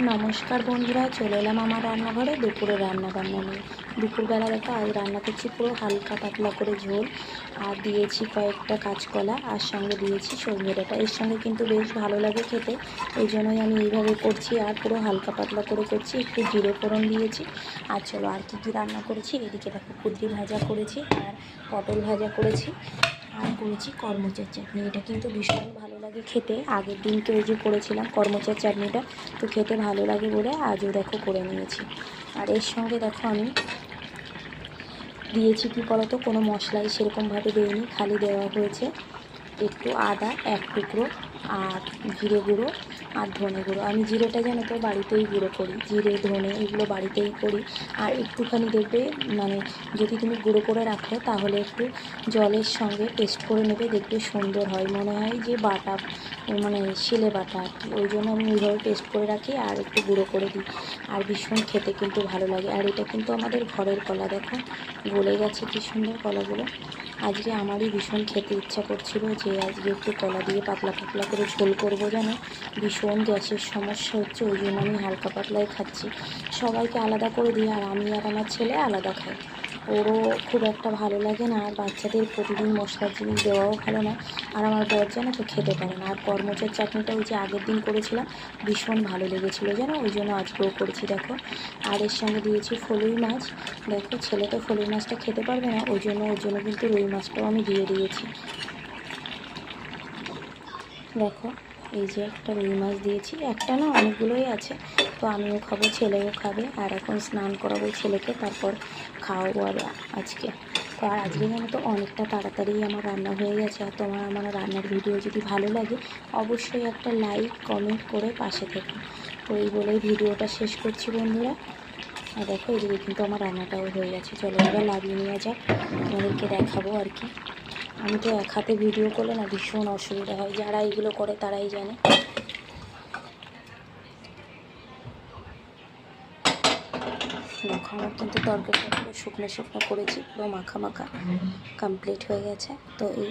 নমস্কার বন্ধুরা, চলে এলাম আমার রান্নাঘরে দুপুরে রান্নাবান্না নিয়ে। দুপুরবেলা দেখো আজ রান্না করছি পুরো হালকা পাতলা করে ঝোল, আর দিয়েছি কয়েকটা কাঁচকলা, আর সঙ্গে দিয়েছি সজনে ডাঁটা। এর সঙ্গে কিন্তু বেশ ভালো লাগে খেতে, ওই জন্যই আমি এইভাবে করছি আর পুরো হালকা পাতলা করে করছি। একটু জিরে ফোড়ন দিয়েছি। আর চলো আর কী কী রান্না করেছি, এদিকে দেখো কুঁদরি ভাজা করেছি, আর পটল ভাজা করেছি, আর করেছি কর্মচার চাটনি। এটা কিন্তু ভীষণ ভালো লাগে খেতে। আগের দিনকে ওই যে করেছিলাম কর্মচার চাটনিটা, তো খেতে ভালো লাগে বলে আজও দেখো করে নিয়েছি। আর এর সঙ্গে দেখো আমি দিয়েছি কি বলতো, কোনো মশলাই সেরকমভাবে দিইনি, খালি দেওয়া হয়েছে একটু আদা এক টুকরো, আর জিরে গুঁড়ো আর ধনে গুঁড়ো। আমি জিরেটা জানো তো বাড়িতেই গুঁড়ো করি, জিরে ধনে এগুলো বাড়িতেই করি। আর একটুখানি দেখবে মানে যদি তুমি গুঁড়ো করে রাখো তাহলে একটু জলের সঙ্গে পেস্ট করে নেবে, দেখবে সুন্দর হয়, মনে হয় যে বাটা মানে শিলে বাটা আর কি। ওই জন্য আমি ওইভাবে পেস্ট করে রাখি আর একটু গুঁড়ো করে দিই, আর ভীষণ খেতে কিন্তু ভালো লাগে। আর এটা কিন্তু আমাদের ঘরের কলা, দেখো গলে গেছে কী সুন্দর কলাগুলো। আজকে আমারই ভীষণ খেতে ইচ্ছা করছিল যে আজকে একটু কলা দিয়ে পাতলা পাতলা করে ঝোল করবো, জানো ভীষণ গ্যাসের সমস্যা হচ্ছে, ওই জন্য আমি হালকা পাতলাই খাচ্ছি। সবাইকে আলাদা করে দিই, আর আমি আর আমার ছেলে আলাদা খাই। ওরও খুব একটা ভালো লাগে না, আর বাচ্চাদের প্রতিদিন মশলার জিনিস দেওয়াও ভালো না। আর আমার বর জানো তো খেতে পারে না। আর কর্মচার চাটনিটা ওই যে আগের দিন করেছিলাম, ভীষণ ভালো লেগেছিলো জানো, ওই জন্য আজকেও করেছি দেখো। আর এর সঙ্গে দিয়েছি ফলুই মাছ। দেখো ছেলে তো ফলুই মাছটা খেতে পারবে না, ওই জন্য কিন্তু রুই মাছটাও আমি দিয়ে দিয়েছি। দেখো এই যে একটা রুই মাছ দিয়েছি, একটা না অনেকগুলোই আছে। তো আমিও খাবো, ছেলেও খাবে, আর এখন স্নান করাবো ছেলেকে, তারপর খাওয়াবো আর আজকে। তো আর আজকে জানো তো অনেকটা তাড়াতাড়ি আমার রান্না হয়ে গেছে। আর তোমার আমার রান্নার ভিডিও যদি ভালো লাগে অবশ্যই একটা লাইক কমেন্ট করে পাশে থেকো। তো এই বলেই ভিডিওটা শেষ করছি বন্ধুরা। আর দেখো এদিকে কিন্তু আমার রান্নাটাও হয়ে গেছে, চলো এবার লাগিয়ে নেওয়া যাক, তোমাদেরকে দেখাবো আর কি। আমি তো এক হাতে ভিডিও করলে না ভীষণ অসুবিধা হয়, যারা এগুলো করে তারাই জানে। দেখো আমার কিন্তু তরকারিটা পুরো শুকনো শুকনো করেছি, পুরো মাখা মাখা কমপ্লিট হয়ে গেছে। তো এই